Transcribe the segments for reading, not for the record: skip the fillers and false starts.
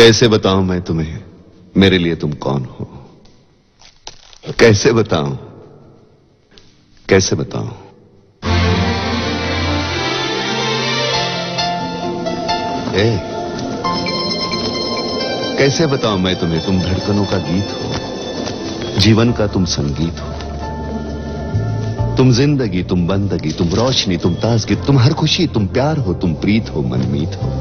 कैसे बताऊं मैं तुम्हें मेरे लिए तुम कौन हो? कैसे बताऊं, कैसे बताऊं? कैसे बताऊं मैं तुम्हें? तुम धड़कनों का गीत हो, जीवन का तुम संगीत हो। तुम जिंदगी, तुम बंदगी, तुम रोशनी, तुम ताजगी, तुम हर खुशी, तुम प्यार हो, तुम प्रीत हो, मनमीत हो।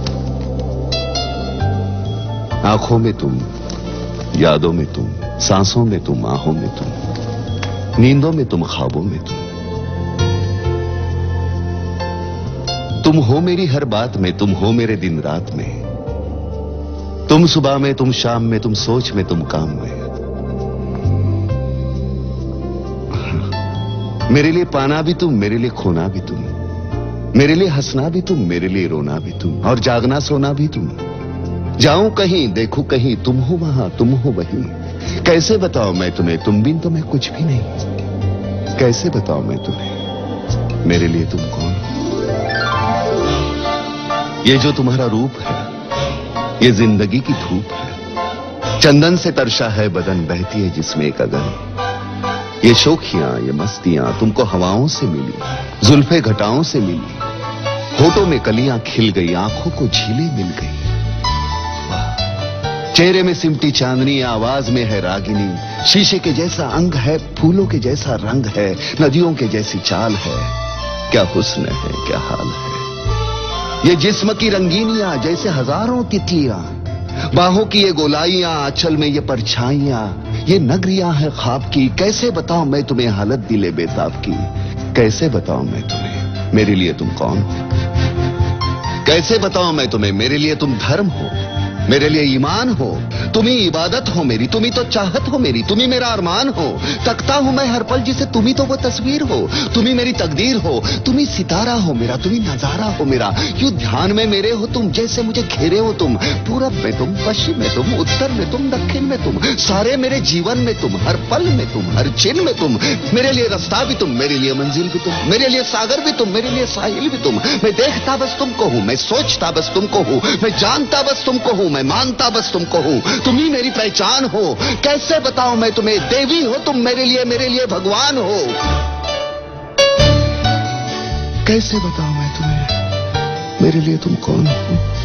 आंखों में तुम, यादों में तुम, सांसों में तुम, आहों में तुम, नींदों में तुम, ख्वाबों में तुम हो मेरी हर बात में, तुम हो मेरे दिन रात में। तुम सुबह में, तुम शाम में, तुम सोच में, तुम काम में। मेरे लिए पाना भी तुम, मेरे लिए खोना भी तुम, मेरे लिए हंसना भी तुम, मेरे लिए रोना भी तुम, और जागना सोना भी तुम। जाऊं कहीं, देखूं कहीं, तुम हो वहां, तुम हो वहीं। कैसे बताऊं मैं तुम्हें, तुम बिन तो मैं कुछ भी नहीं। कैसे बताऊं मैं तुम्हें मेरे लिए तुम कौन हो? ये जो तुम्हारा रूप है, ये जिंदगी की धूप है। चंदन से तरशा है बदन, बहती है जिसमें एक अगन। ये शोखियां, ये मस्तियां तुमको हवाओं से मिली, जुल्फे घटाओं से मिली। होठों में कलियां खिल गई, आंखों को झीलें मिल गई। चेहरे में सिमटी चांदनी, आवाज में है रागिनी। शीशे के जैसा अंग है, फूलों के जैसा रंग है, नदियों के जैसी चाल है। क्या हुस्न है, क्या हाल है। ये जिस्म की रंगीनियां जैसे हजारों तितलियां, बाहों की ये गोलाइयां, आंचल में ये परछाइयां, ये नगरियां हैं ख्वाब की। कैसे बताऊं मैं तुम्हें हालत दिले बेताब की? कैसे बताऊं मैं तुम्हें मेरे लिए तुम कौन हो? कैसे बताऊं मैं तुम्हें मेरे लिए तुम धर्म हो, मेरे लिए ईमान हो, तुम ही इबादत हो मेरी, तुम ही तो चाहत हो मेरी, तुम ही मेरा अरमान हो। तकता हूं मैं हर पल जिसे, तुम ही तो वो तस्वीर हो, तुम ही मेरी तकदीर हो, तुम ही सितारा हो मेरा, तुम ही नजारा हो मेरा। यूं ध्यान में मेरे हो तुम, जैसे मुझे घेरे हो तुम। पूरब में तुम, पश्चिम में तुम, उत्तर में तुम, दक्षिण में तुम, सारे मेरे जीवन में तुम, हर पल में तुम, हर चिन्ह में तुम। मेरे लिए रास्ता भी तुम, मेरे लिए मंजिल भी तुम, मेरे लिए सागर भी तुम, मेरे लिए साहिल भी तुम। मैं देखता बस तुमको हूं, मैं सोचता बस तुमको हूं, मैं जानता बस तुमको हूं, मैं मानता बस तुमको हूं। तुम ही मेरी पहचान हो। कैसे बताऊं मैं तुम्हें, देवी हो तुम मेरे लिए भगवान हो। कैसे बताऊं मैं तुम्हें मेरे लिए तुम कौन हो?